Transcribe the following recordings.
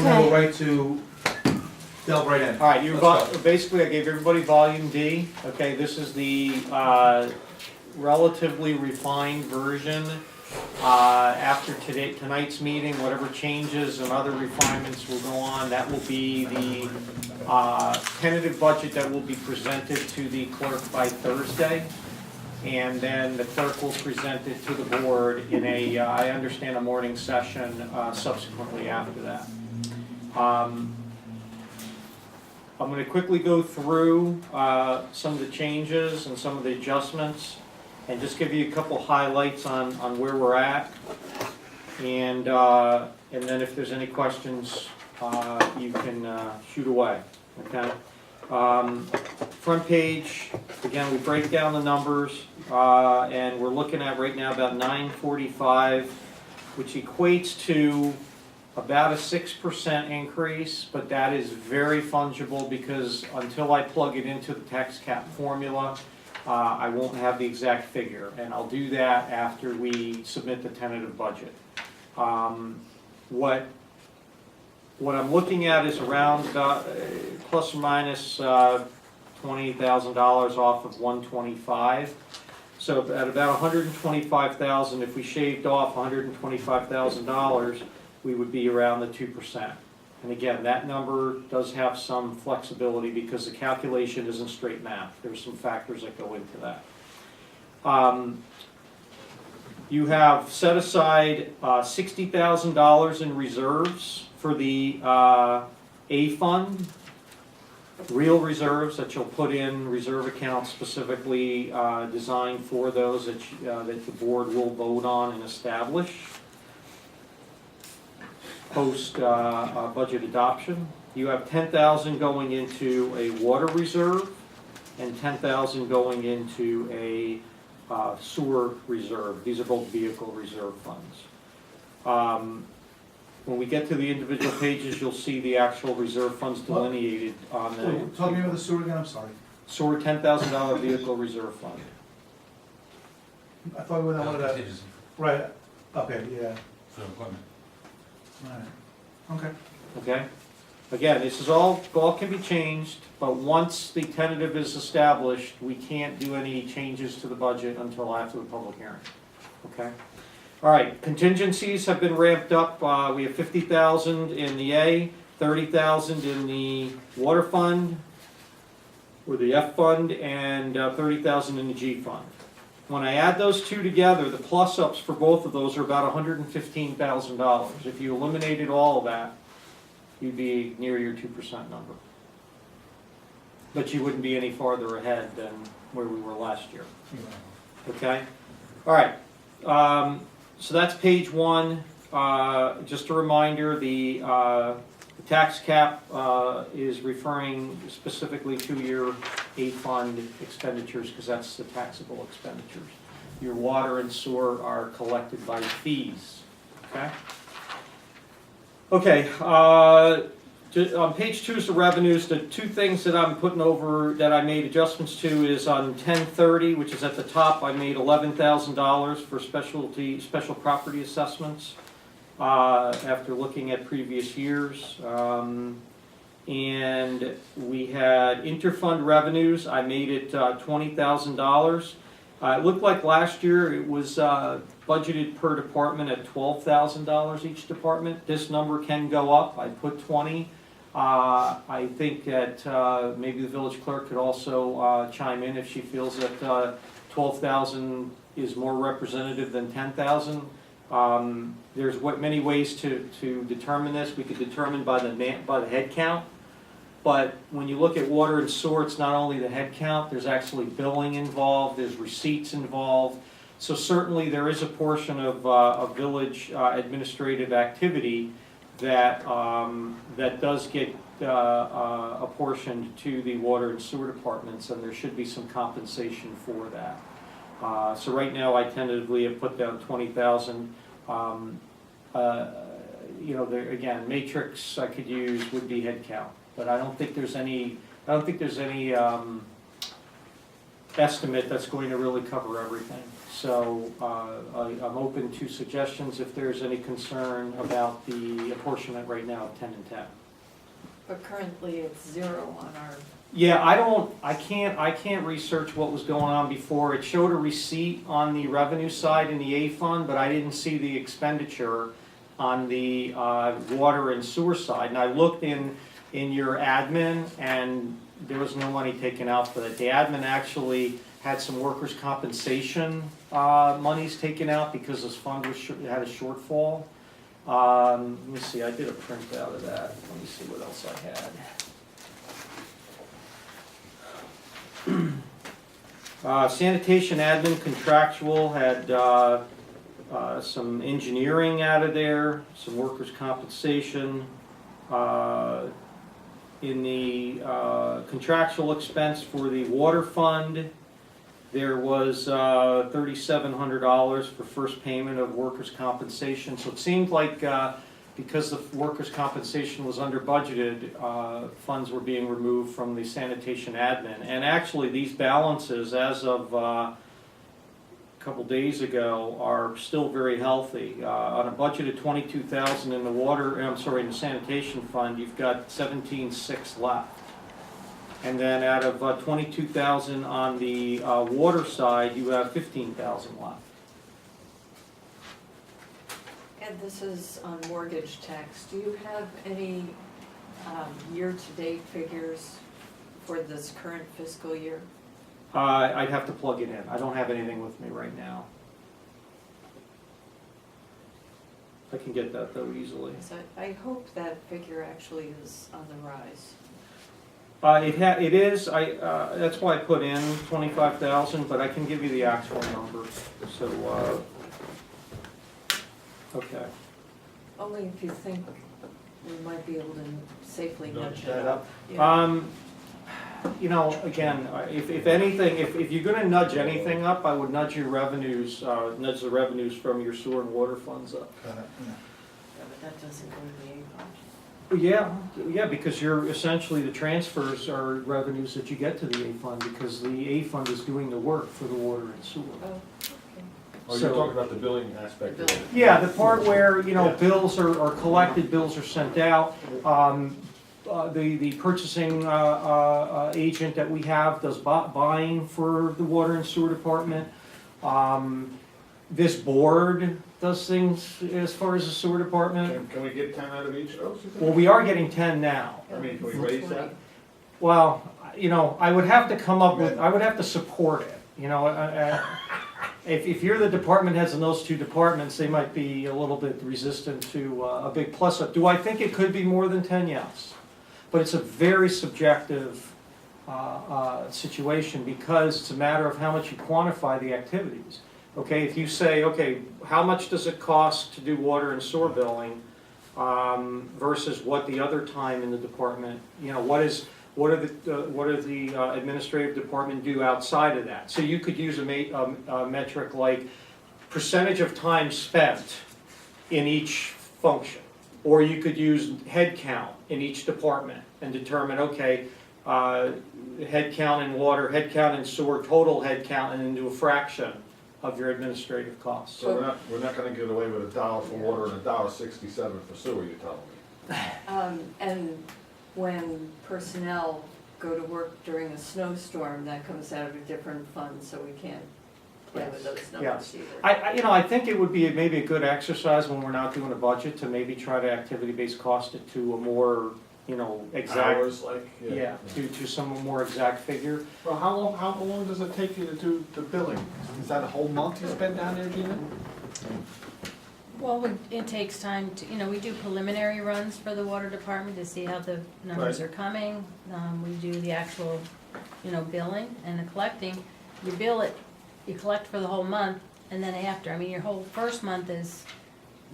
we're gonna go right to, delve right in. All right, you Let's go. basically, I gave everybody volume D. Okay, this is the relatively refined version. After tonight's meeting, whatever changes and other refinements will go on, that will be the tentative budget that will be presented to the clerk by Thursday. And then the clerk will present it to the board in a, I understand, a morning session subsequently after that. I'm going to quickly go through some of the changes and some of the adjustments and just give you a couple highlights on where we're at. And then if there's any questions, you can shoot away, okay? Front page, again, we break down the numbers, and we're looking at right now about 945, which equates to about a 6% increase, but that is very fungible because until I plug it into the tax cap formula, I won't have the exact figure, and I'll do that after we submit the tentative budget. What I'm looking at is around plus or minus $20,000 off of 125. So at about 125,000, if we shaved off $125,000, we would be around the 2%. And again, that number does have some flexibility because the calculation isn't straight math. There's some factors that go into that. You have set aside $60,000 in reserves for the A fund, real reserves that you'll put in reserve accounts specifically designed for those that the board will vote on and establish post budget adoption. You have $10,000 going into a water reserve and $10,000 going into a sewer reserve. These are both vehicle reserve funds. When we get to the individual pages, you'll see the actual reserve funds delineated on the. Tell me about the sewer again, I'm sorry. Sewer $10,000 vehicle reserve fund. I thought we were one of that, Contingency right, okay, yeah, for equipment. right, okay. Okay? Again, this is all can be changed, but once the tentative is established, we can't do any changes to the budget until after the public hearing. Okay? All right, contingencies have been ramped up. We have 50,000 in the A, 30,000 in the water fund, or the F fund, and 30,000 in the G fund. When I add those two together, the plus-ups for both of those are about $115,000. If you eliminated all of that, you'd be near your 2% number. But you wouldn't be any farther ahead than where we were last year. Okay? All right. So that's page one. Just a reminder, the tax cap is referring specifically to your A fund expenditures because that's the taxable expenditures. Your water and sewer are collected by fees. Okay? Okay, on page two is the revenues. The two things that I'm putting over that I made adjustments to is on 1030, which is at the top, I made $11,000 for special property assessments after looking at previous years. And we had interfund revenues. I made it $20,000. It looked like last year it was budgeted per department at $12,000 each department. This number can go up. I put 20. I think that maybe the village clerk could also chime in if she feels that 12,000 is more representative than 10,000. There's many ways to determine this. We could determine by the head count. But when you look at water and sewer, it's not only the head count, there's actually billing involved, there's receipts involved. So certainly there is a portion of village administrative activity that does get apportioned to the water and sewer departments, and there should be some compensation for that. So right now I tentatively have put down 20,000. You know, there, again, matrix I could use would be head count. But I don't think there's any estimate that's going to really cover everything. So I'm open to suggestions if there's any concern about the apportionment right now of 10 and 10. But currently it's 0 on our, Yeah, I can't research what was going on before. It showed a receipt on the revenue side in the A fund, but I didn't see the expenditure on the water and sewer side. And I looked in your admin, and there was no money taken out for that. The admin actually had some workers' compensation monies taken out because this fund was had a shortfall. Let me see, I did a printout of that. Let me see what else I had. Sanitation admin contractual had some engineering out of there, some workers' compensation. In the contractual expense for the water fund, there was $3,700 for first payment of workers' compensation. So it seemed like because the workers' compensation was under budgeted, funds were being removed from the sanitation admin. And actually, these balances, as of a couple days ago, are still very healthy. On a budget of $22,000 in the in the sanitation fund, you've got $17,600 left. And then out of $22,000 on the water side, you have $15,000 left. and this is on mortgage tax. Do you have any year-to-date figures for this current fiscal year? I'd have to plug it in. I don't have anything with me right now. I can get that though easily. Because I hope that figure actually is on the rise. It is. That's why I put in 25,000, but I can give you the actual number. So, okay. Only if you think we might be able to safely nudge that it up. up. Yeah. You know, again, if anything, if you're gonna nudge anything up, I would nudge your revenues, nudge the revenues from your sewer and water funds up. Got it, yeah. Yeah, but that doesn't go to the A fund. Yeah, because you're essentially, the transfers are revenues that you get to the A fund, because the A fund is doing the work for the water and sewer. Oh, okay. Oh, So- you're talking about the billing aspect of it? Yeah, the part where, you know, Yeah. bills are collected, bills are sent out. The purchasing agent that we have does buying for the water and sewer department. This board does things as far as the sewer department. Can we get 10 out of each of those? you think? Well, we are getting 10 now. I mean, can we raise that? Well, you know, I would have to come up with, I would have to support it, you know. If you're the department heads in those two departments, they might be a little bit resistant to a big plus up. Do I think it could be more than 10? Yes. But it's a very subjective situation, because it's a matter of how much you quantify the activities. Okay, if you say, okay, how much does it cost to do water and sewer billing versus what the other time in the department, you know, what do the administrative department do outside of that? So you could use a metric like percentage of time spent in each function, or you could use head count in each department and determine, okay, head count in water, head count in sewer, total head count, and then do a fraction of your administrative costs. So we're not gonna get away with $1 for water and $1.67 for sewer, you're telling me? And when personnel go to work during a snowstorm, that comes out of a different fund, so we can't play with those numbers either. You know, I think it would be maybe a good exercise when we're not doing a budget to maybe try to activity-based cost it to a more, you know, exact. Hours, like? Yeah, to some more exact figure. Well, how long does it take you to do the billing? Is that a whole month you spend down there, Gina? Well, it takes time to, you know, we do preliminary runs for the water department to see how the numbers Right. are coming. We do the actual, you know, billing and the collecting. You bill it, you collect for the whole month, and then after, I mean, your whole first month is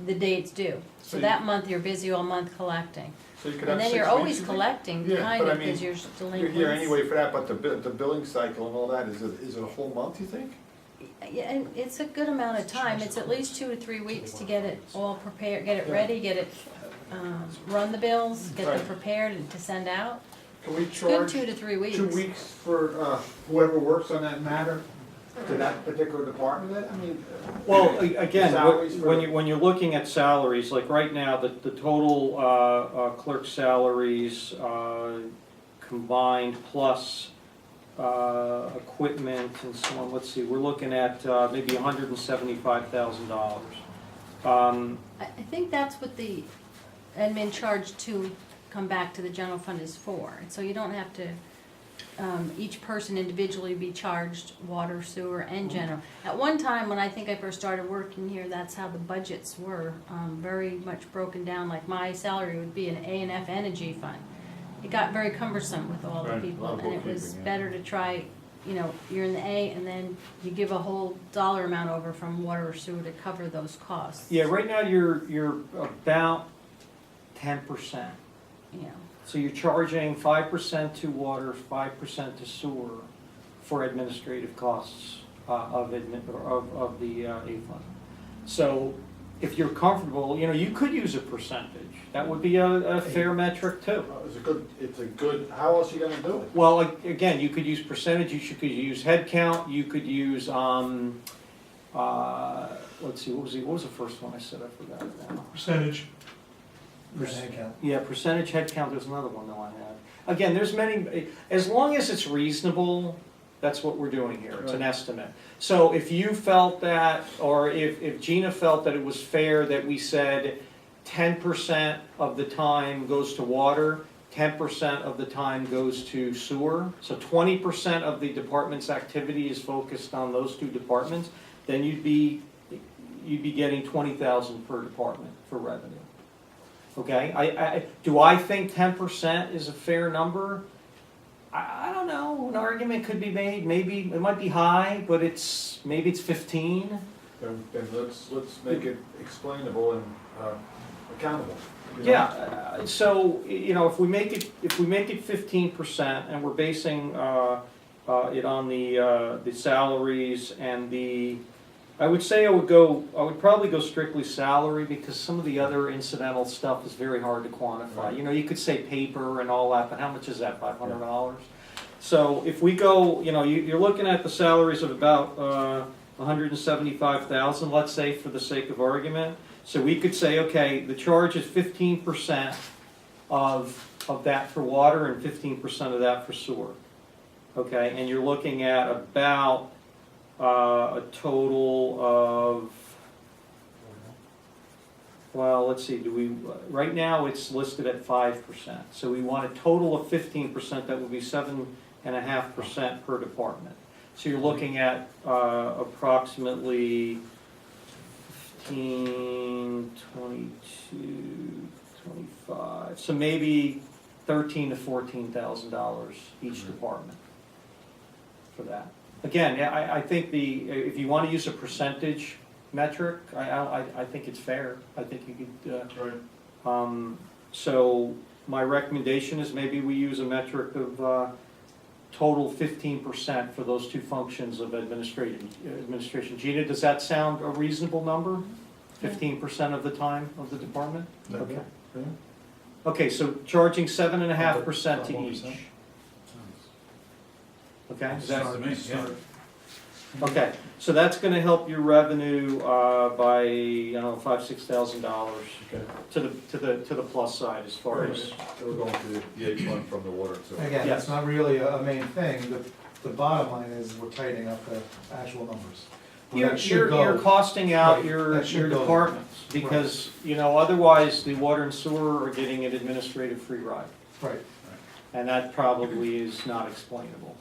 the date's due. So So you- that month, you're busy all month collecting. So you could And have then you're 6 always weeks, you think? collecting, Yeah, kind but I of, because mean, you're You're delinquents. here anyway for that, but the billing cycle and all that, is it a whole month, you think? Yeah, and it's a good amount of time, it's at least 2 to 3 weeks to get it all prepared, get it Yeah. ready, get it, run the bills, get them Right. prepared and to send out. Can we Good charge 2 to 3 weeks. 2 weeks for whoever works on that matter to that particular department? I mean, Well, again, salaries for- when you're looking at salaries, like right now, the total clerk salaries combined plus equipment and so on, let's see, we're looking at maybe $175,000. I think that's what the admin charge to come back to the general fund is for. And so you don't have to, each person individually be charged water, sewer, and general. At one time, when I think I first started working here, that's how the budgets were, very much broken down. Like my salary would be an A and F and a G fund. It got very cumbersome with all the Right, a people, lot of and it was bookkeeping, yeah. better to try, you know, you're in the A, and then you give a whole dollar amount over from water or sewer to cover those costs. Yeah, right now, you're about 10%. You know. So you're charging 5% to water, 5% to sewer for administrative costs of the A fund. So if you're comfortable, you know, you could use a percentage. That would be a fair metric too. it's a good, how else are you gonna do it? Well, again, you could use percentage, could use head count, you could use, let's see, what was the first one I said? I forgot it now. Percentage. Yeah, percentage head count, there's another one though I had. Again, there's many, as long as it's reasonable, that's what we're doing here, it's an Right. estimate. So if you felt that, or if Gina felt that it was fair that we said 10% of the time goes to water, 10% of the time goes to sewer, so 20% of the department's activity is focused on those two departments, then you'd be getting 20,000 per department for revenue. Okay, do I think 10% is a fair number? I don't know, an argument could be made, maybe, it might be high, but maybe it's 15. Then let's make it explainable and accountable. you know? Yeah, so, you know, if we make it 15% and we're basing it on the salaries and I would say I would probably go strictly salary because some of the other incidental stuff is very hard to quantify. Right. You know, you could say paper and all that, but how much is that, $500? So if we go, you know, you're looking at the salaries of about 175,000, let's say, for the sake of argument. So we could say, okay, the charge is 15% of that for water and 15% of that for sewer. Okay, and you're looking at about a total of, well, let's see, right now it's listed at 5%. So we want a total of 15%, that would be 7.5% per department. So you're looking at approximately 15, 22, 25, so maybe $13,000 to $14,000 each department for that. Again, I think if you want to use a percentage metric, I think it's fair. I think you could, Right. so my recommendation is maybe we use a metric of total 15% for those two functions of administration. Gina, does that sound a reasonable number? 15% of the time of the department? Yeah. Okay. Yeah. Okay, so charging 7.5% to each. Okay? Is that- Sounds to me, yeah. Okay, so that's gonna help your revenue by, $5,000-6,000 Okay. to the plus side as far as. So we're going to the H fund from the water too. Again, Yes. that's not really a main thing, the bottom line is we're tightening up the actual numbers. Well, that should go. You're costing out Right, your that should go. departments, because, otherwise the water and sewer are getting an administrative free ride. Right, And that probably is not explainable.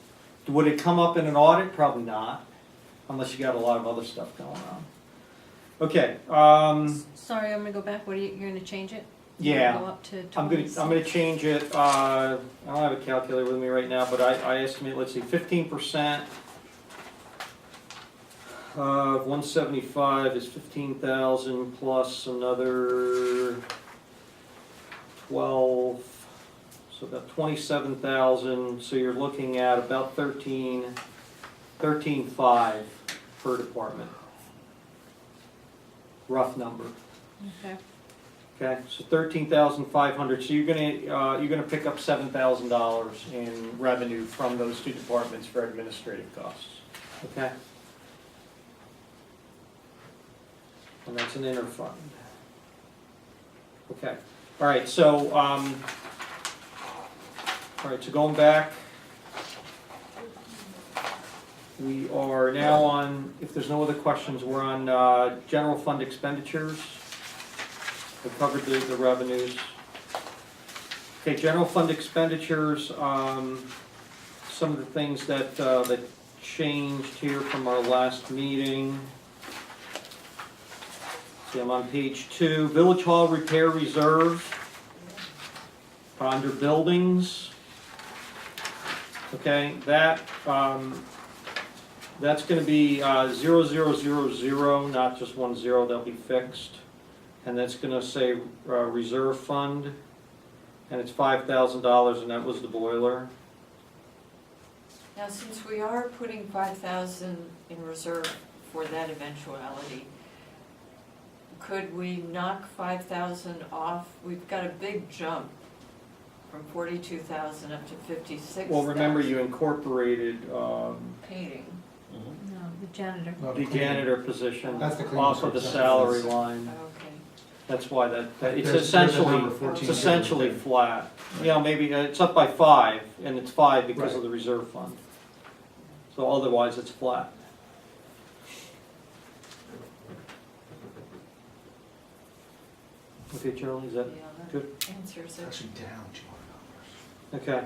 Would it come up in an audit? Probably not, unless you got a lot of other stuff going on. Okay, Sorry, I'm gonna go back, you're gonna change it? yeah. Go up to I'm 26? gonna change it, I don't have a calculator with me right now, but I estimate, let's see, 15% of 175 is 15,000 plus another 12, so about 27,000, so you're looking at about 13.5 per department. Rough number. Okay. Okay, so $13,500, so you're gonna pick up $7,000 in revenue from those two departments for administrative costs, okay? And that's an interfund. Okay, all right, so, so going back, we are now on, if there's no other questions, we're on, general fund expenditures. We covered the revenues. Okay, general fund expenditures, some of the things that, that changed here from our last meeting. See, I'm on page 2, Village Hall Repair Reserve, under buildings. Okay, that, that's gonna be, 0000, not just 10, that'll be fixed. And that's gonna say, reserve fund, and it's $5,000, and that was the boiler. Now, since we are putting 5,000 in reserve for that eventuality, could we knock 5,000 off? We've got a big jump from 42,000 up to 56,000. Well, remember you incorporated, Painting. No, the janitor. No, the janitor position That's the cleaning off of the service. salary line. Okay. That's why that it's There's essentially, a number 14 it's essentially here. flat. You know, maybe, it's up by 5, and it's 5 because Right. of the reserve fund. So otherwise, it's flat. Okay, Charlie, is that Yeah, that good? answers it. Actually down $200. Okay.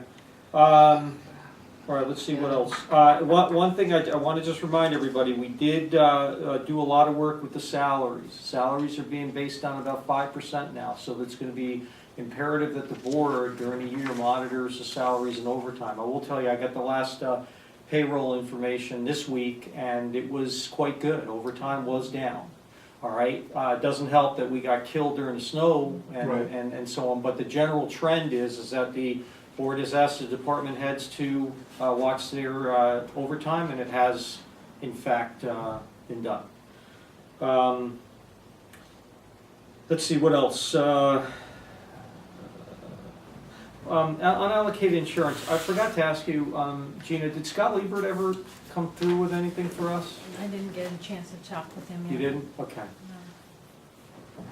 All right, let's see what else. One thing I want to just remind everybody, we did do a lot of work with the salaries. Salaries are being based on about 5% now, so it's going to be imperative that the board during the year monitors the salaries and overtime. I will tell you, I got the last payroll information this week, and it was quite good. Overtime was down. All right, it doesn't help that we got killed during the snow and, Right. and so on, but the general trend is that the board has asked the department heads to watch their overtime, and it has, in fact, been done. Let's see, what else? Unallocated insurance, I forgot to ask you, Gina, did Scott Liebert ever come through with anything for us? I didn't get a chance to talk with him yet. You didn't? Okay. No.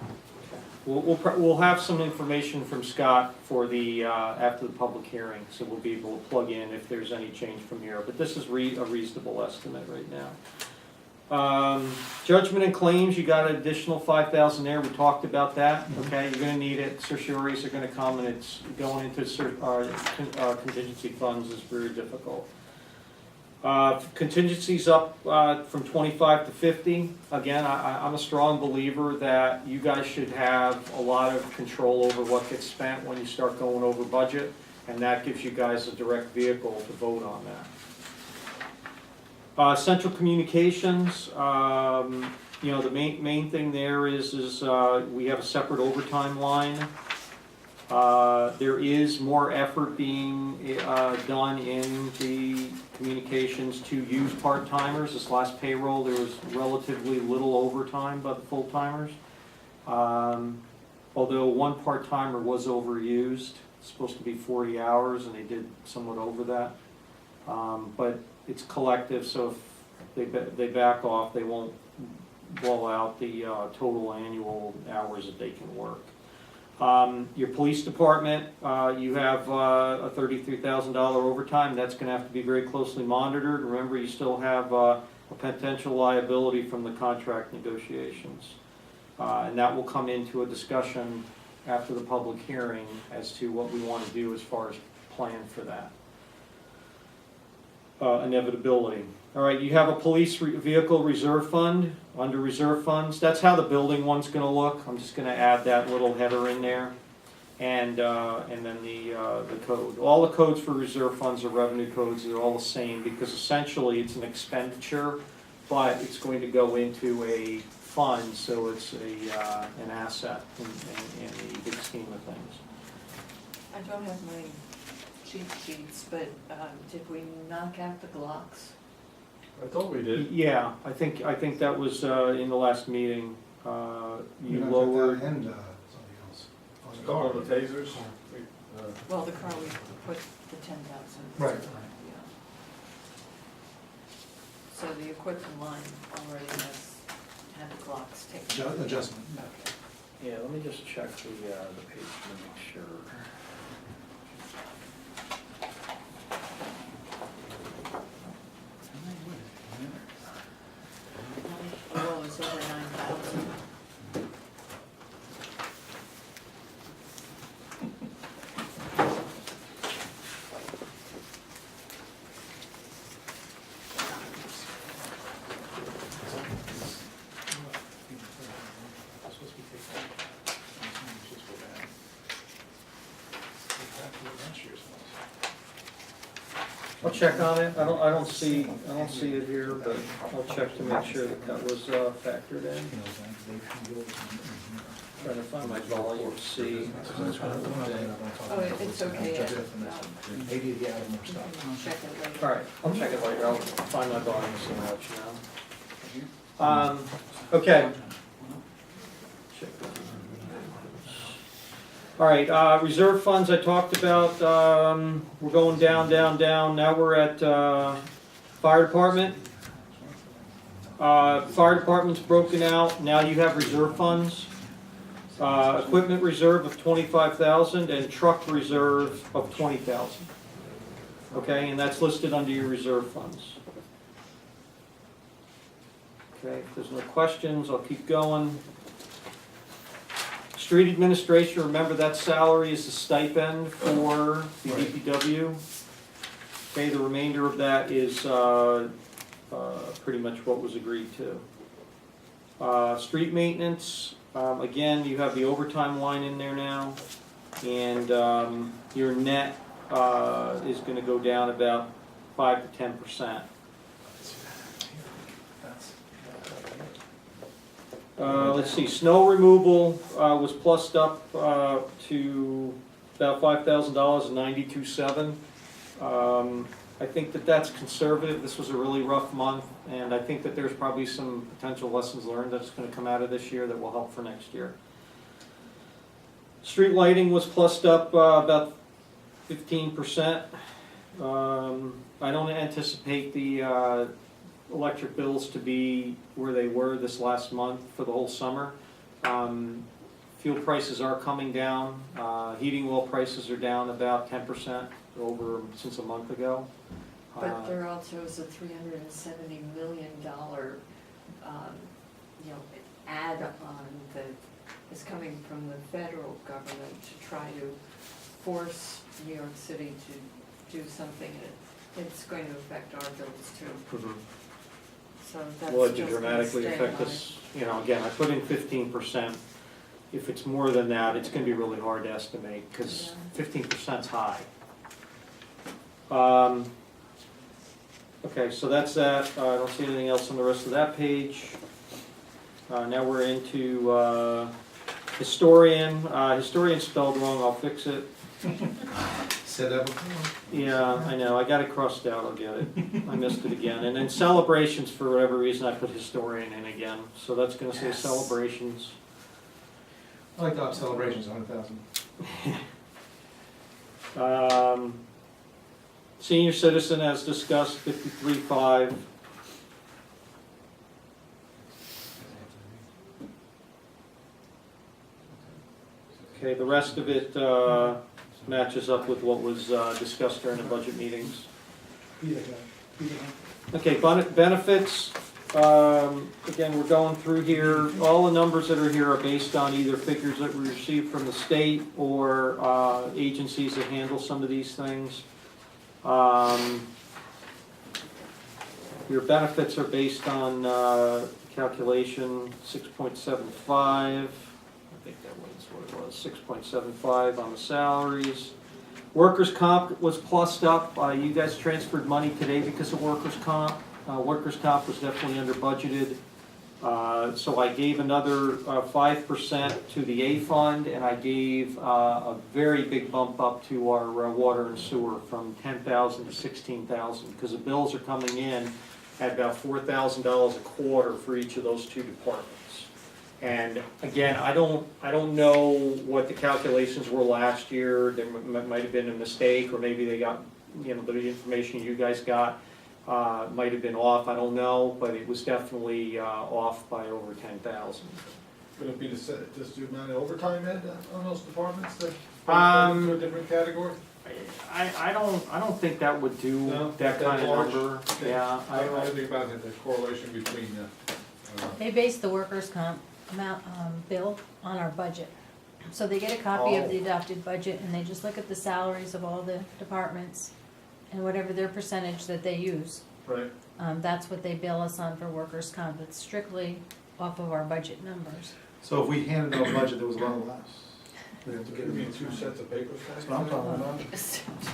We'll have some information from Scott for the, after the public hearing, so we'll be able to plug in if there's any change from here, but this is a reasonable estimate right now. Judgment and claims, you got an additional 5,000 there, we talked about that, okay, you're gonna need it, certiorieries are gonna come, and it's going into contingency funds is very difficult. Contingencies up from 25 to 50. Again, I'm a strong believer that you guys should have a lot of control over what gets spent when you start going over budget, and that gives you guys a direct vehicle to vote on that. Central communications, you know, the main thing there is we have a separate overtime line. There is more effort being done in the communications to use part-timers. This last payroll, there was relatively little overtime by the full-timers. Although one part-timer was overused, it's supposed to be 40 hours, and they did somewhat over that. But it's collective, so if they back off, they won't blow out the total annual hours that they can work. Your police department, you have a $33,000 overtime. That's going to have to be very closely monitored. Remember, you still have a potential liability from the contract negotiations. And that will come into a discussion after the public hearing as to what we want to do as far as plan for that. Inevitability. All right, you have a police vehicle reserve fund. Under reserve funds, that's how the building one's going to look. I'm just going to add that little header in there, and then the code. All the codes for reserve funds are revenue codes. They're all the same because essentially it's an expenditure, but it's going to go into a fund, so it's an asset in the big scheme of things. I don't have my cheat sheets, but did we knock out the Glocks? I thought we did. Yeah, I think that was in the last meeting. You knocked out lowered. that and something else. A couple of the tasers. Well, the car, we put the 10,000. Right. Yeah. So the equipment line already had the clocks taken. Adjustment. Yeah, let me just check the page to make sure. Well, it's over 9,000. I'll check on it, I don't see it here, but I'll check to make sure that was factored in. Trying to find my volume C. Oh, it's okay. Maybe the add more stuff. Check it later. All right, I'll check it later, I'll find my volume C and let you know. Okay. Check that. All right, reserve funds I talked about, we're going down, now we're at, fire department. Fire department's broken out, now you have reserve funds. Equipment reserve of 25,000 and truck reserve of 20,000. Okay, and that's listed under your reserve funds. Okay, if there's no questions, I'll keep going. Street administration, remember that salary is the stipend for the DPW. Okay, the remainder of that is pretty much what was agreed to. Street maintenance, again, you have the overtime line in there now, and your net is going to go down about 5 to 10%. Let's see, snow removal was plussed up to about $5,000 and 92.7. I think that that's conservative. This was a really rough month, and I think that there's probably some potential lessons learned that's going to come out of this year that will help for next year. Street lighting was plussed up about 15%. I don't anticipate the electric bills to be where they were this last month for the whole summer. Fuel prices are coming down. Heating oil prices are down about 10% over since a month ago. But there also is a $370 million, add-on that is coming from the federal government to try to force New York City to do something. It's going to affect our bills too. Mhm. So that's Will it just gonna dramatically stay affect high. us? You know, again, I put in 15%. If it's more than that, it's gonna be really hard to estimate, because 15%'s high. Okay, so that's that. I don't see anything else on the rest of that page. Now we're into historian. Historian spelled wrong, I'll fix it. Said that before. Yeah, I know, I got it crossed out, I'll get it. I missed it again. And then celebrations, for whatever reason, I put historian in again. So that's gonna say Yes. celebrations. I like dog celebrations, 100,000. Senior citizen, as discussed, 53.5. Okay, the rest of it matches up with what was discussed during the budget meetings. Okay, benefits, again, we're going through here, all the numbers that are here are based on either figures that we received from the state or agencies that handle some of these things. Your benefits are based on calculation 6.75, I think that was what it was, 6.75 on the salaries. Workers' comp was plussed up. You guys transferred money today because of workers' comp. Workers' comp was definitely under budgeted. So I gave another 5% to the A fund, and I gave a very big bump up to our water and sewer from 10,000 to 16,000, because the bills are coming in at about $4,000 a quarter for each of those two departments. And again, I don't know what the calculations were last year, there might have been a mistake, or maybe they got, the information you guys got, might have been off, I don't know, but it was definitely, off by over 10,000. Would it be just the amount of overtime, Ed, on those departments that Um, to a different category? I don't think that would do No, that that kind of large? number, yeah. I don't know anything about the correlation between, They base the workers' comp amount, bill on our budget. So they get a copy of the adopted budget and they just look at the salaries of all the departments and whatever their percentage that they use. right, That's what they bill us on for workers' comp. It's strictly off of our budget numbers. So if we handed out a budget that was a lot less, we'd have to get give me it. 2 sets of papers. That's what I'm talking about.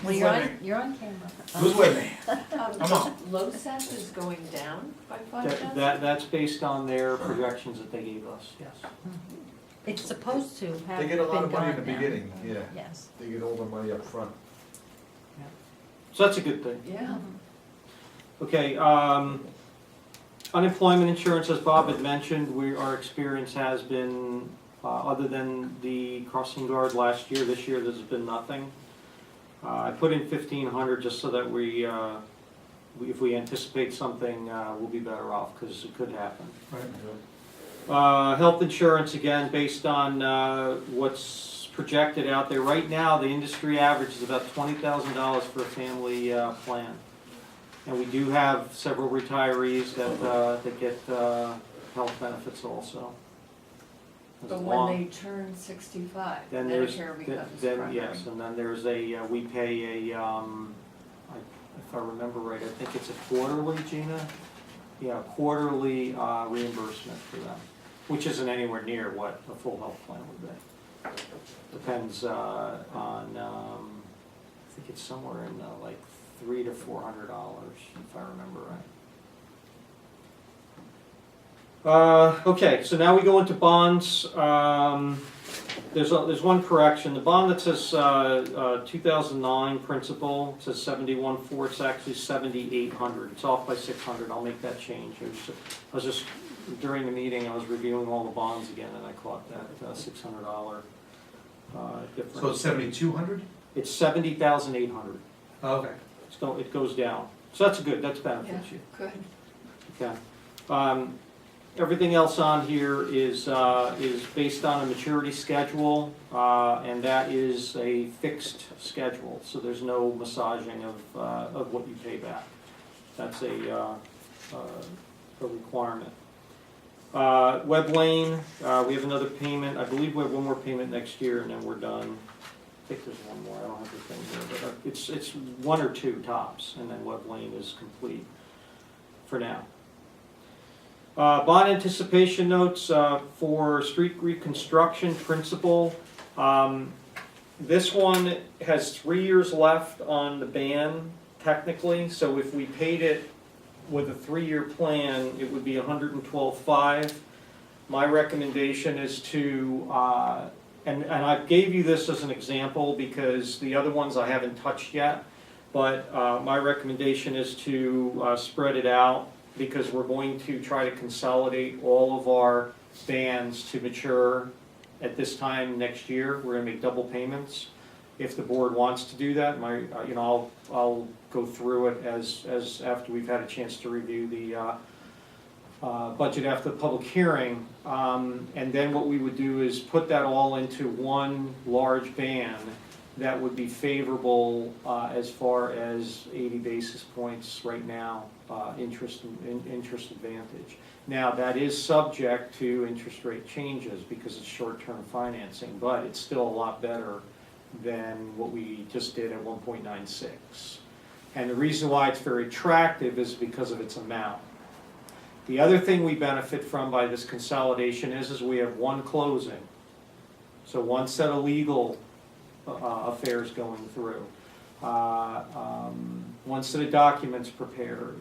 Well, you're on camera. Who's with me? LoSAP is going down by 5,000? That's based on their projections that they gave us, yes. It's supposed to have They been get a lot of money in the gone down. beginning, yeah, Yes. they get all the money up front. So that's a good thing. Yeah. Okay, unemployment insurance, as Bob had mentioned, our experience has been, other than the crossing guard last year, this year there's been nothing. I put in 1,500 just so that if we anticipate something, we'll be better off, because it could happen. Health insurance, again, based on what's projected out there. Right now, the industry average is about $20,000 for a family plan. And we do have several retirees that get health benefits also. But when they turn 65, Then there's, Medicare becomes then, primary. yes, and then there's we pay if I remember right, I think it's a quarterly, Gina? Yeah, quarterly reimbursement for them, which isn't anywhere near what a full health plan would be. Depends on, I think it's somewhere in like $300 to $400, if I remember right. Okay, so now we go into bonds. There's one correction. The bond that says 2009 principal says 71.4. It's actually 7,800. It's off by 600. I'll make that change. I was just during the meeting. I was reviewing all the bonds again, and I caught that $600 difference. So it's 7,200? It's 70,800. Okay. It goes down. So that's good. That's Yeah, benefits you. good. Okay. Everything else on here is based on a maturity schedule, and that is a fixed schedule, so there's no massaging of what you pay back. That's a requirement. Web Lane, we have another payment. I believe we have one more payment next year, and then we're done. I think there's one more. I don't have the thing here, but it's one or two tops, and then Web Lane is complete for now. Bond anticipation notes for street reconstruction principal. This one has 3 years left on the ban technically, so if we paid it with a 3-year plan, it would be $112,500. My recommendation is to, and I gave you this as an example because the other ones I haven't touched yet, but my recommendation is to spread it out, because we're going to try to consolidate all of our bans to mature at this time next year. We're gonna make double payments. If the board wants to do that, I'll go through it as after we've had a chance to review the budget after the public hearing. And then what we would do is put that all into one large ban that would be favorable as far as 80 basis points right now, interest advantage. Now, that is subject to interest rate changes because it's short-term financing, but it's still a lot better than what we just did at 1.96. And the reason why it's very attractive is because of its amount. The other thing we benefit from by this consolidation is we have one closing. So one set of legal affairs going through, one set of documents prepared,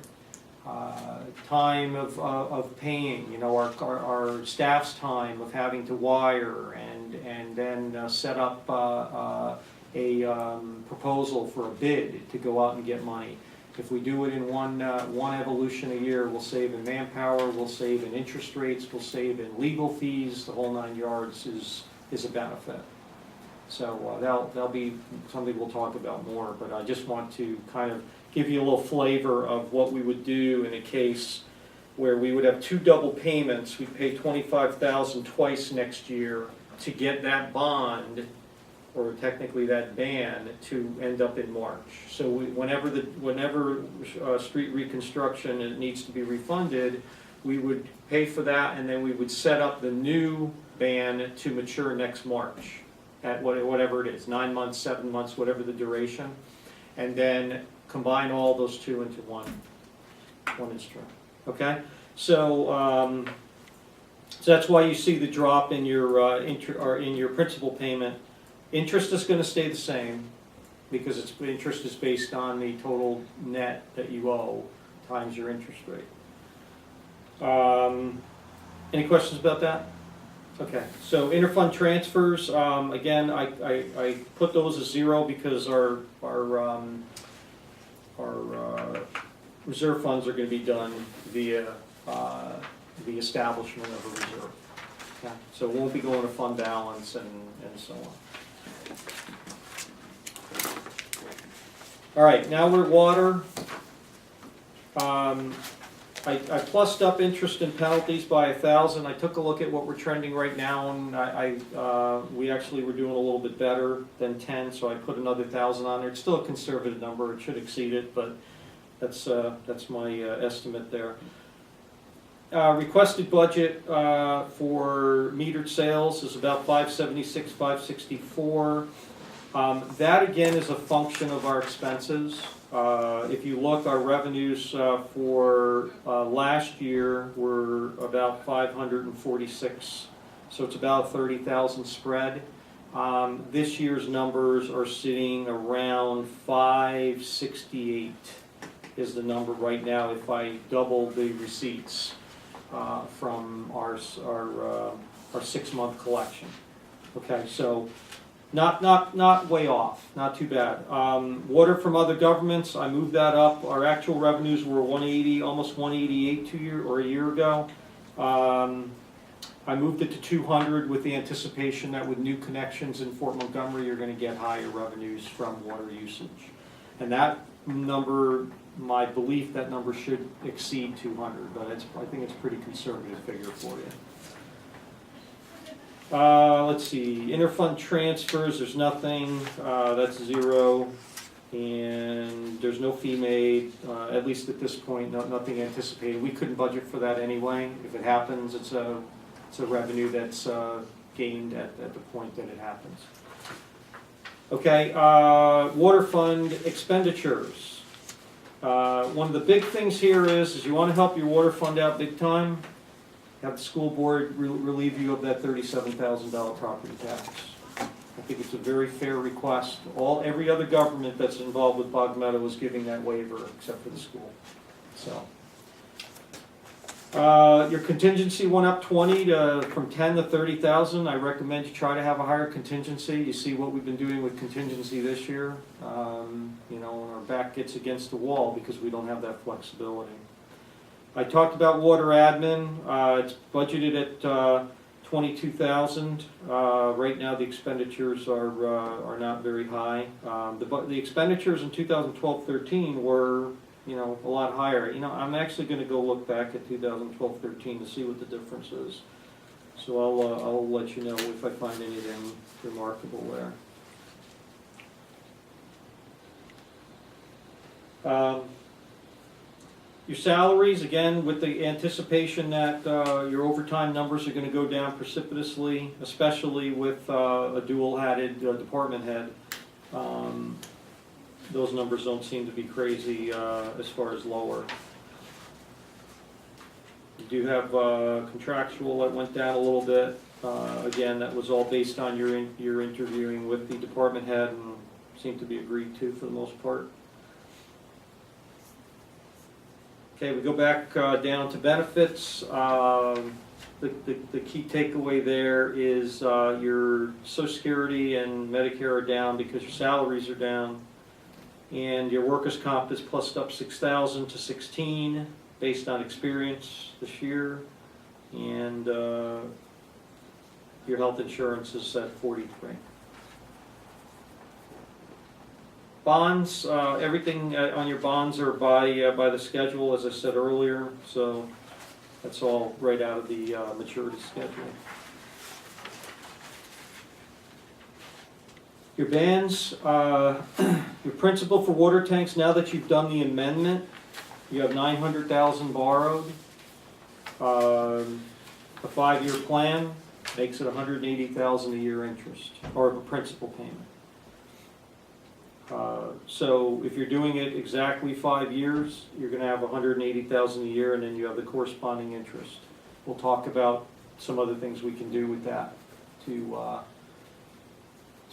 time of paying, our staff's time of having to wire and then set up a proposal for a bid to go out and get money. If we do it in one evolution a year, we'll save in manpower, we'll save in interest rates, we'll save in legal fees, the whole 9 yards is a benefit. So that'll be something we'll talk about more, but I just want to kind of give you a little flavor of what we would do in a case where we would have 2 double payments. We'd pay $25,000 twice next year to get that bond, or technically that ban, to end up in March. So whenever street reconstruction it needs to be refunded, we would pay for that, and then we would set up the new ban to mature next March at whatever it is, 9 months, 7 months, whatever the duration, and then combine all those two into one instrument. Okay, so that's why you see the drop in your principal payment. Interest is going to stay the same because interest is based on the total net that you owe times your interest rate. Any questions about that? Okay, so interfund transfers, again, I put those as 0 because our reserve funds are going to be done via the establishment of a reserve. Okay, so it won't be going to fund balance and so on. All right, now we're at water. I plussed up interest and penalties by 1,000. I took a look at what we're trending right now, and we actually were doing a little bit better than 10, so I put another 1,000 on there. It's still a conservative number. It should exceed it, but that's my estimate there. Requested budget for metered sales is about 576, 564. That again is a function of our expenses. If you look, our revenues for last year were about 546, so it's about 30,000 spread. This year's numbers are sitting around 568 is the number right now if I double the receipts from our 6-month collection. Okay, so not way off, not too bad. Water from other governments, I moved that up. Our actual revenues were 180, almost 188 a year ago. I moved it to 200 with the anticipation that with new connections in Fort Montgomery, you're going to get higher revenues from water usage. And that number, my belief, that number should exceed 200, but I think it's a pretty conservative figure for you. Let's see, interfund transfers, there's nothing, that's 0, and there's no fee made, at least at this point, nothing anticipated. We couldn't budget for that anyway. If it happens, it's a revenue that's gained at the point that it happens. Okay, water fund expenditures. One of the big things here is you want to help your water fund out big time, have the school board relieve you of that $37,000 property tax. I think it's a very fair request. Every other government that's involved with Bog Meadow is giving that waiver except for the school. So, your contingency went up 20 from 10 to 30,000. I recommend you try to have a higher contingency. You see what we've been doing with contingency this year. You know, and our back gets against the wall because we don't have that flexibility. I talked about water admin. It's budgeted at 22,000. Right now, the expenditures are not very high. The expenditures in 2012-13 were, you know, a lot higher. You know, I'm actually going to go look back at 2012-13 to see what the difference is. So I'll let you know if I find anything remarkable there. Your salaries, again, with the anticipation that your overtime numbers are going to go down precipitously, especially with a dual-hatted department head. Those numbers don't seem to be crazy as far as lower. You do have contractual that went down a little bit. Again, that was all based on your interviewing with the department head and seemed to be agreed to for the most part. Okay, we go back down to benefits. The key takeaway there is your Social Security and Medicare are down because your salaries are down. And your workers' comp is plussed up 6,000 to 16 based on experience this year. And your health insurance is at 43. Bonds, everything on your bonds are by the schedule, as I said earlier, so that's all right out of the maturity schedule. Your bands, your principal for water tanks, now that you've done the amendment, you have 900,000 borrowed. A 5-year plan makes it 180,000 a year interest, or a principal payment. So if you're doing it exactly 5 years, you're gonna have 180,000 a year, and then you have the corresponding interest. We'll talk about some other things we can do with that to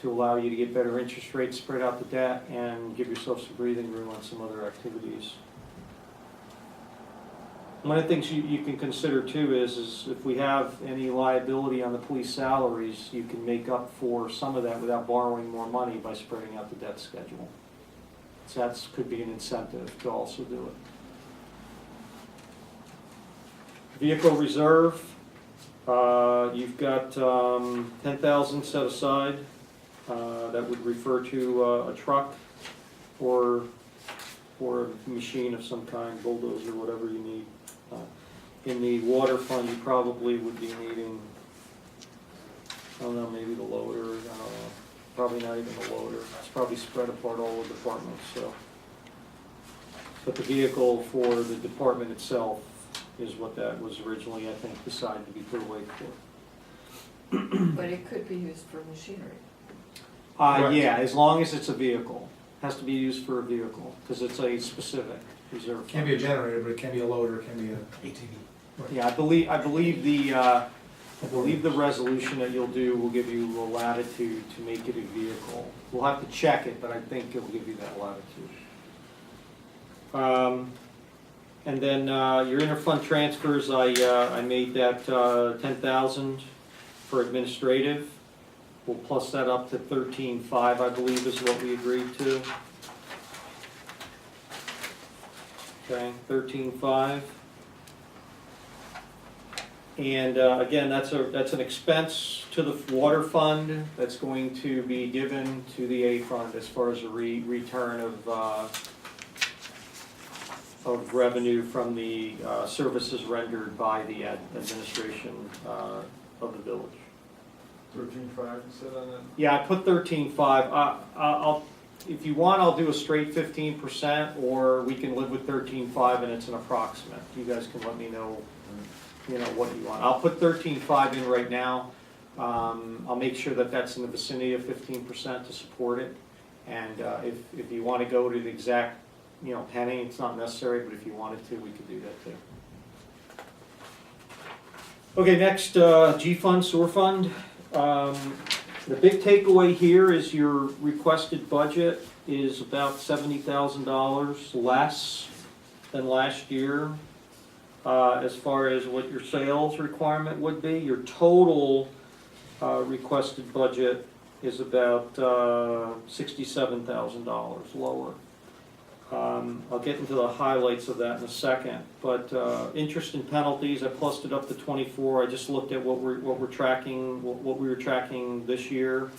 allow you to get better interest rates, spread out the debt, and give yourself some breathing room on some other activities. One of the things you can consider too is if we have any liability on the police salaries, you can make up for some of that without borrowing more money by spreading out the debt schedule. So that could be an incentive to also do it. Vehicle reserve, you've got 10,000 set aside. That would refer to a truck or a machine of some kind, bulldozer, whatever you need. In the water fund, you probably would be needing, I don't know, maybe the loader, I don't know, probably not even the loader. It's probably spread apart all the departments, so. But the vehicle for the department itself is what that was originally, I think, decided to be put away for. But it could be used for machinery. Correct. Yeah, as long as it's a vehicle. Has to be used for a vehicle, because it's a specific reserve. Can be a generator, but it can be a loader, it can be a ATV. Yeah, I believe the resolution that you'll do will give you a latitude to make it a vehicle. We'll have to check it, but I think it'll give you that latitude. And then your interfund transfers, I made that 10,000 for administrative. We'll plus that up to 13.5, I believe is what we agreed to. Okay, 13.5. And again, that's an expense to the water fund that's going to be given to the A fund as far as a return of revenue from the services rendered by the administration of the village. 13.5 you said on that? Yeah, I put 13.5. If you want, I'll do a straight 15%, or we can live with 13.5 and it's an approximate. You guys can let me know, what you want. I'll put 13.5 in right now. I'll make sure that that's in the vicinity of 15% to support it. And if you want to go to the exact, penny, it's not necessary, but if you wanted to, we could do that too. Okay, next, G fund, sewer fund. The big takeaway here is your requested budget is about $70,000 less than last year as far as what your sales requirement would be. Your total requested budget is about $67,000 lower. I'll get into the highlights of that in a second, but interest and penalties, I plussed it up to 24. I just looked at what we're tracking, what we were tracking this year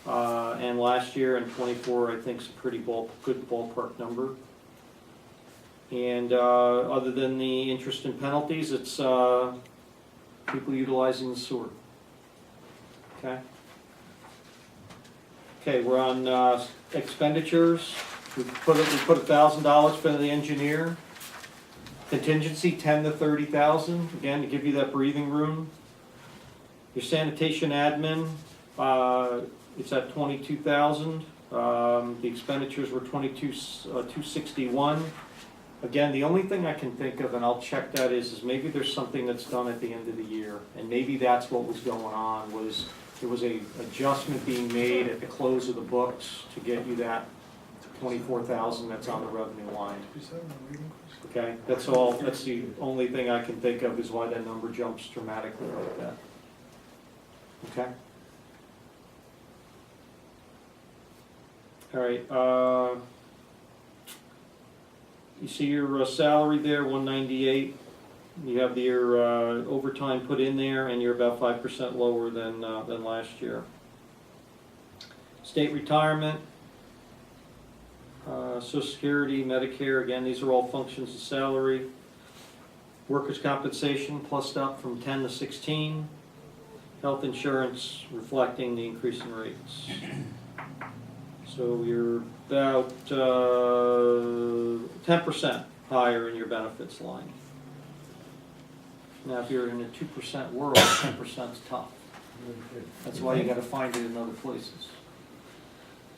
and last year, and 24 I think is a pretty good ballpark number. And other than the interest and penalties, it's people utilizing the sewer. Okay. Okay, we're on expenditures. We put $1,000 for the engineer. Contingency, 10 to 30,000, again, to give you that breathing room. Your sanitation admin, it's at 22,000. The expenditures were 261. Again, the only thing I can think of, and I'll check that, is maybe there's something that's done at the end of the year, and maybe that's what was going on. There was a adjustment being made at the close of the books to get you that 24,000 that's on the revenue line. Okay, that's all. That's the only thing I can think of is why that number jumps dramatically like that. Okay. All right. you see your salary there, 198. You have your overtime put in there, and you're about 5% lower than last year. State retirement, Social Security, Medicare, again, these are all functions of salary. Workers' compensation plussed up from 10 to 16. Health insurance reflecting the increase in rates. So you're about 10% higher in your benefits line. Now, if you're in a 2% world, 10% is tough. That's why you gotta find it in other places.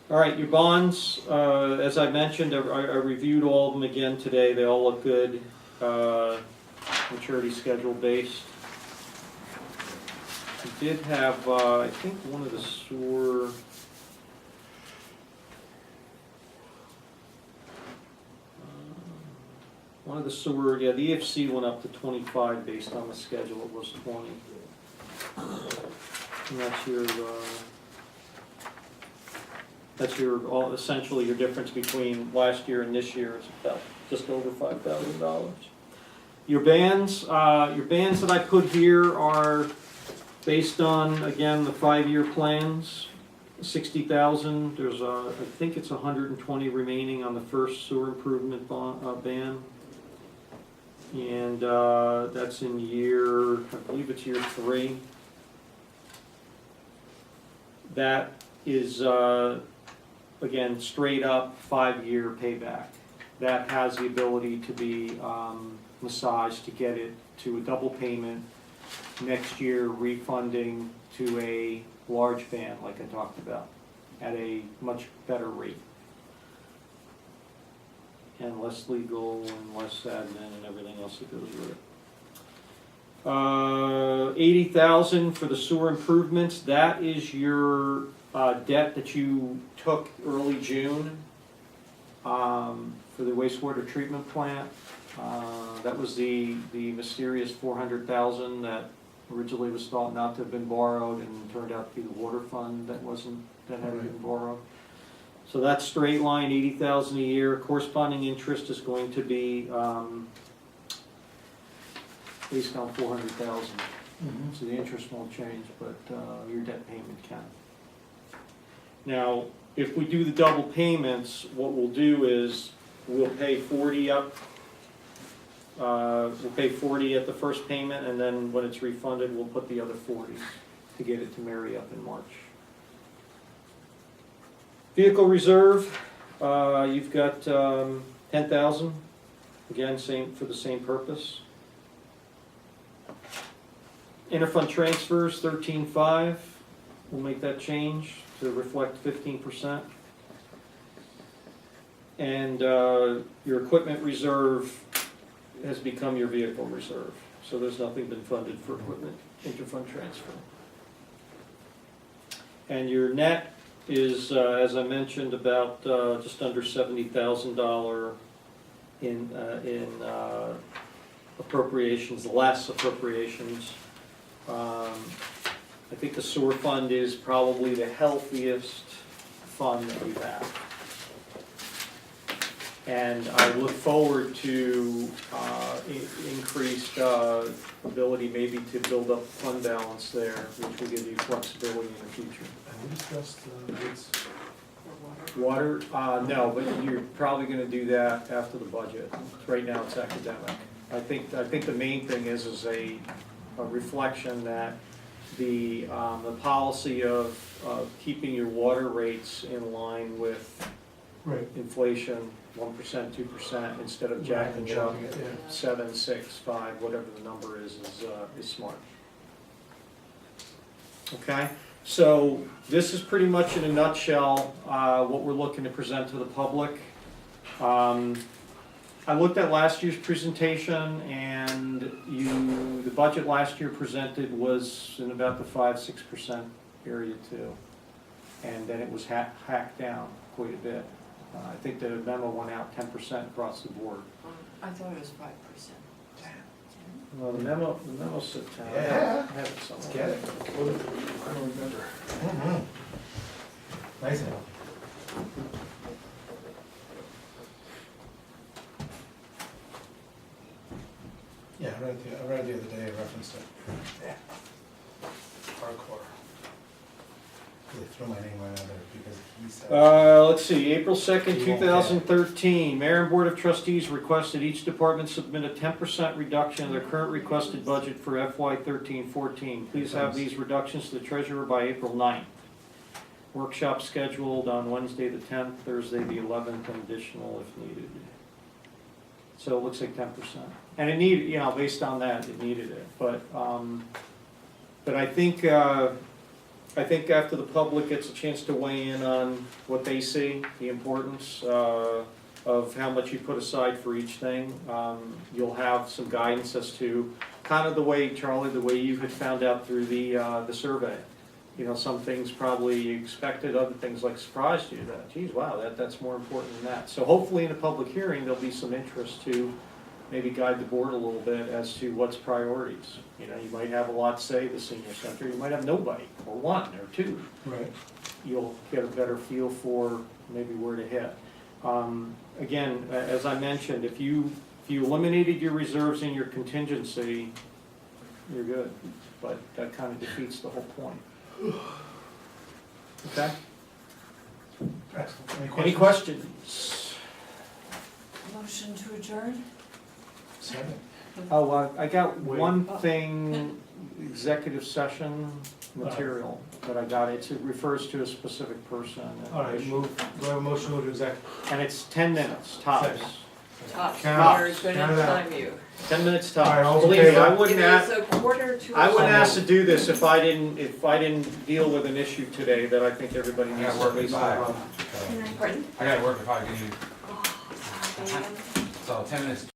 All right, your bonds, as I mentioned, I reviewed all of them again today. They all look good. Maturity schedule based. We did have, I think one of the sewer, yeah, the EFC went up to 25 based on the schedule. It was 20. And that's your essentially your difference between last year and this year is about just over $5,000. Your bands that I put here are based on, again, the 5-year plans. 60,000. There's I think it's 120 remaining on the first sewer improvement ban. And that's in year, I believe it's year 3. That is, again, straight up 5-year payback. That has the ability to be massaged to get it to a double payment next year, refunding to a large ban like I talked about at a much better rate. And less legal and less admin and everything else that goes with it. 80,000 for the sewer improvements. That is your debt that you took early June for the wastewater treatment plant. That was the mysterious 400,000 that originally was thought not to have been borrowed and turned out to be the water fund that hadn't been borrowed. So that's straight line, 80,000 a year. Corresponding interest is going to be based on 400,000. So the interest won't change, but your debt payment can. Now, if we do the double payments, what we'll do is we'll pay 40 up. We'll pay 40 at the first payment, and then when it's refunded, we'll put the other 40 to get it to marry up in March. Vehicle reserve, you've got 10,000, again, same for the same purpose. Interfund transfers, 13.5, we'll make that change to reflect 15%. And your equipment reserve has become your vehicle reserve, so there's nothing been funded for equipment interfund transfer. And your net is, as I mentioned, about just under $70,000 in appropriations, less appropriations. I think the sewer fund is probably the healthiest fund that we have. And I look forward to increased ability maybe to build up fund balance there, which will give you flexibility in the future. Have we discussed rates? Water, no, but you're probably gonna do that after the budget. Right now it's academic. I think the main thing is a reflection that the policy of keeping your water rates in line with inflation, 1%, 2%, instead of jacking it up 7, 6, 5, whatever the number is smart. Okay, so this is pretty much in a nutshell what we're looking to present to the public. I looked at last year's presentation, and the budget last year presented was in about the 5-6% area too, and then it was hacked down quite a bit. I think the memo went out 10% across the board. I thought it was 5%. Well, the memo said 10. Yeah. I have it somewhere. Let's get it. I don't remember. Nice now. I read it the other day, I referenced it. Hardcore. They threw my name right out there because he said. Let's see, April 2nd, You won't 2013, Mayor and Board of Trustees requested each department submit a 10% reduction of their current requested budget for FY 13-14. Please have these reductions to the treasurer by April 9th. Workshop scheduled on Wednesday the 10th, Thursday the 11th, and additional if needed. So it looks like 10%. And it needed, you know, based on that, it needed it. But I think after the public gets a chance to weigh in on what they see, the importance of how much you put aside for each thing, you'll have some guidance as to kind of the way, Charlie, the way you had found out through the survey. You know, some things probably you expected, other things like surprised you that, geez, wow, that's more important than that. So hopefully in a public hearing, there'll be some interest to maybe guide the board a little bit as to what's priorities. You know, you might have a lot to say, the senior center, you might have nobody, or one, or two. Right. You'll get a better feel for maybe where to hit. Again, as I mentioned, if you eliminated your reserves and your contingency, you're good. But that kind of defeats the whole point. Okay? Excellent. Any questions? Motion to adjourn? Second. Oh, I got Wait. one thing, executive session material that I got. It refers to a specific person. All right, move, do I have a motion to move to exec? And it's 10 minutes tops. Second. Tops, Count. we're Count it gonna out. time you. 10 minutes All right, tops. all in Believe me, favor? I It wouldn't is ask, a quarter to. I wouldn't So ask to do this if I didn't deal with an issue today that I think everybody I needs gotta to work at at least five. know. Pardon? I gotta work if I can, Oh, 5 a.m. so 10 minutes